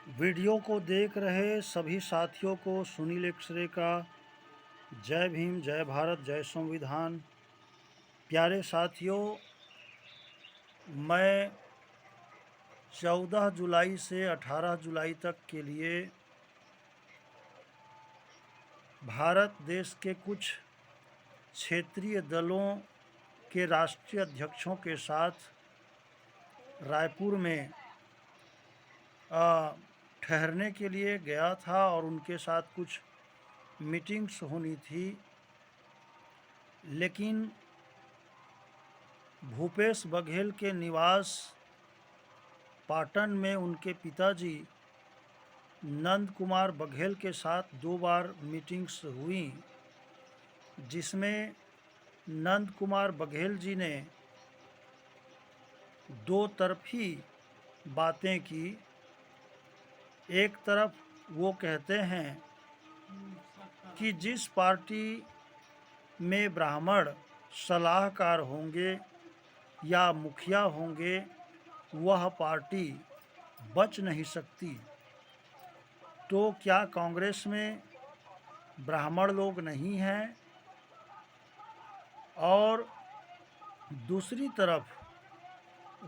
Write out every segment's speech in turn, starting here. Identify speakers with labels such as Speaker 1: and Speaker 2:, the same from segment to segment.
Speaker 1: Video को देख रहे सभी साथियों को सुनील एक्सरे का जय भीम, जय भारत, जय संविधान। प्यारे साथियों, मैं 14 जुलाई से 18 जुलाई तक के लिए भारत देश के कुछ क्षेत्रीय दलों के राष्ट्रीय अध्यक्षों के साथ रायपुर में ठहरने के लिए गया था और उनके साथ कुछ मीटिंग्स होनी थी। लेकिन भूपेश बघेल के निवास पाटन में उनके पिताजी नंद कुमार बघेल के साथ 2 बार मीटिंग्स हुई, जिसमें नंद कुमार बघेल जी ने दो तरफी बातें की। एक तरफ वो कहते हैं कि जिस पार्टी में ब्राह्मण सलाहकार होंगे या मुखिया होंगे वह पार्टी बच नहीं सकती। तो क्या कांग्रेस में ब्राह्मण लोग नहीं हैं? और दूसरी तरफ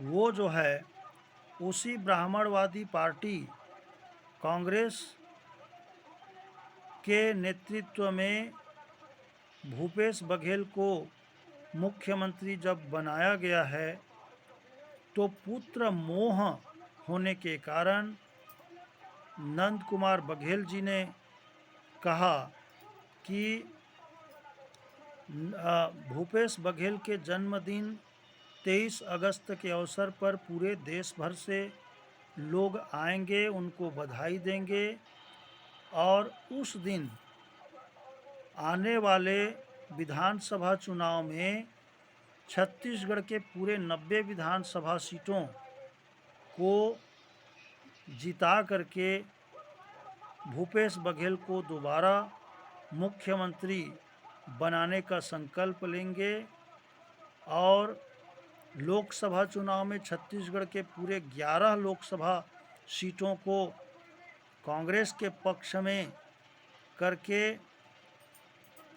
Speaker 1: वो जो है उसी ब्राह्मणवादी पार्टी कांग्रेस के नेतृत्व में भूपेश बघेल को मुख्यमंत्री जब बनाया गया है तो पुत्र मोह होने के कारण नंद कुमार बघेल जी ने कहा कि भूपेश बघेल के जन्मदिन 23 अगस्त के अवसर पर पूरे देश भर से लोग आएंगे, उनको बधाई देंगे और उस दिन आने वाले विधानसभा चुनाव में छत्तीसगढ़ के पूरे 90 विधानसभा सीटों को जिता करके भूपेश बघेल को दोबारा मुख्यमंत्री बनाने का संकल्प लेंगे और लोकसभा चुनाव में छत्तीसगढ़ के पूरे 11 लोकसभा सीटों को कांग्रेस के पक्ष में करके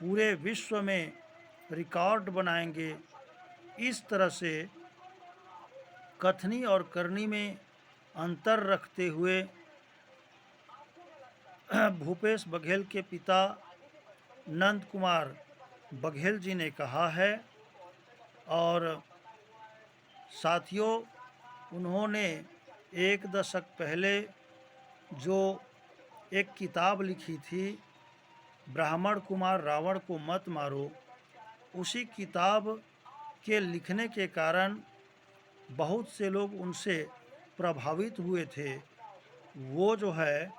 Speaker 1: पूरे विश्व में रिकॉर्ड बनाएंगे। इस तरह से कथनी और करनी में अंतर रखते हुए भूपेश बघेल के पिता नंद कुमार बघेल जी ने कहा है। और साथियों, उन्होंने 1 दशक पहले जो एक किताब लिखी थी, ब्राह्मण कुमार रावण को मत मारो, उसी किताब के लिखने के कारण बहुत से लोग उनसे प्रभावित हुए थे। वो जो है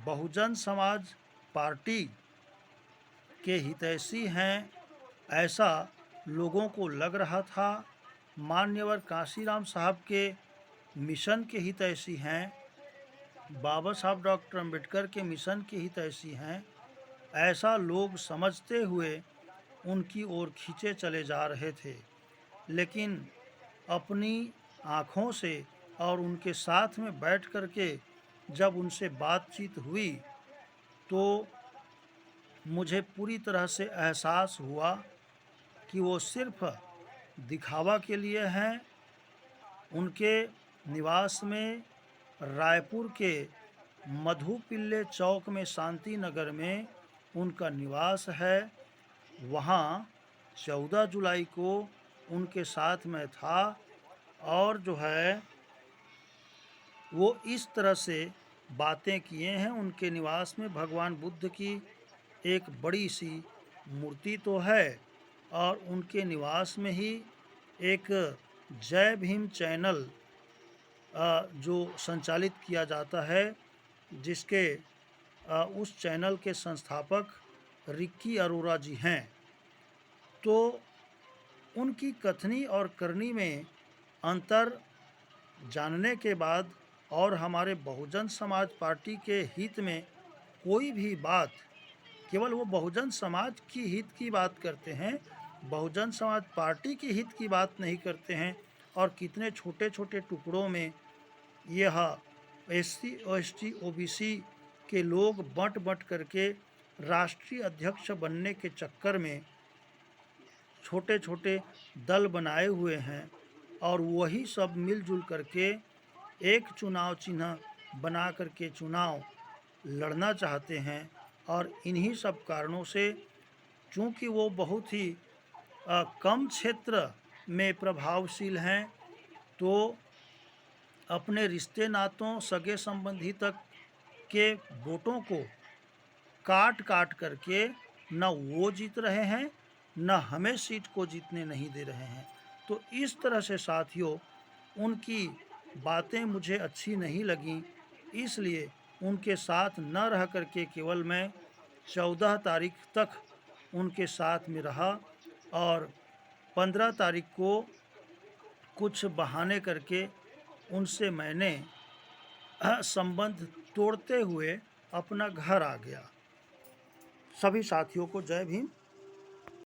Speaker 1: बहुजन समाज पार्टी के हितैषी हैं, ऐसा लोगों को लग रहा था। मान्यवर कांशीराम साहब के मिशन के हितैषी हैं, बाबा साहब डॉक्टर अंबेडकर के मिशन के हितैषी हैं, ऐसा लोग समझते हुए उनकी ओर खींचे चले जा रहे थे। लेकिन अपनी आँखों से और उनके साथ में बैठ कर के जब उनसे बातचीत हुई तो मुझे पूरी तरह से एहसास हुआ कि वो सिर्फ दिखावा के लिए हैं। उनके निवास में रायपुर के मधु पिल्ले चौक में शांति नगर में उनका निवास है। वहाँ 14 जुलाई को उनके साथ में था और जो है वो इस तरह से बातें किए हैं। उनके निवास में भगवान बुद्ध की एक बड़ी सी मूर्ति तो है और उनके निवास में ही एक जय भीम चैनल जो संचालित किया जाता है, जिसके उस चैनल के संस्थापक रिक्की अरोरा जी हैं। तो उनकी कथनी और करनी में अंतर जानने के बाद और हमारे बहुजन समाज पार्टी के हित में कोई भी बात, केवल वो बहुजन समाज की हित की बात करते हैं, बहुजन समाज पार्टी की हित की बात नहीं करते हैं। और कितने छोटे छोटे टुकड़ों में यह SC ST OBC के लोग बंट बंट करके राष्ट्रीय अध्यक्ष बनने के चक्कर में छोटे छोटे दल बनाए हुए हैं और वही सब मिलजुल करके एक चुनाव चिन्ह बना करके चुनाव लड़ना चाहते हैं। और इन्हीं सब कारणों से चूँकि वो बहुत ही कम क्षेत्र में प्रभावशील हैं, तो अपने रिश्ते नातों सगे संबंधी तक के वोटों को काट काट करके न वो जीत रहे हैं, न हमें सीट को जीतने नहीं दे रहे हैं। तो इस तरह से साथियों उनकी बातें मुझे अच्छी नहीं लगीं, इसलिए उनके साथ न रह करके केवल मैं 14 तारीख तक उनके साथ में रहा और 15 तारीख को कुछ बहाने करके उनसे मैंने संबंध तोड़ते हुए अपना घर आ गया। सभी साथियों को जय भीम।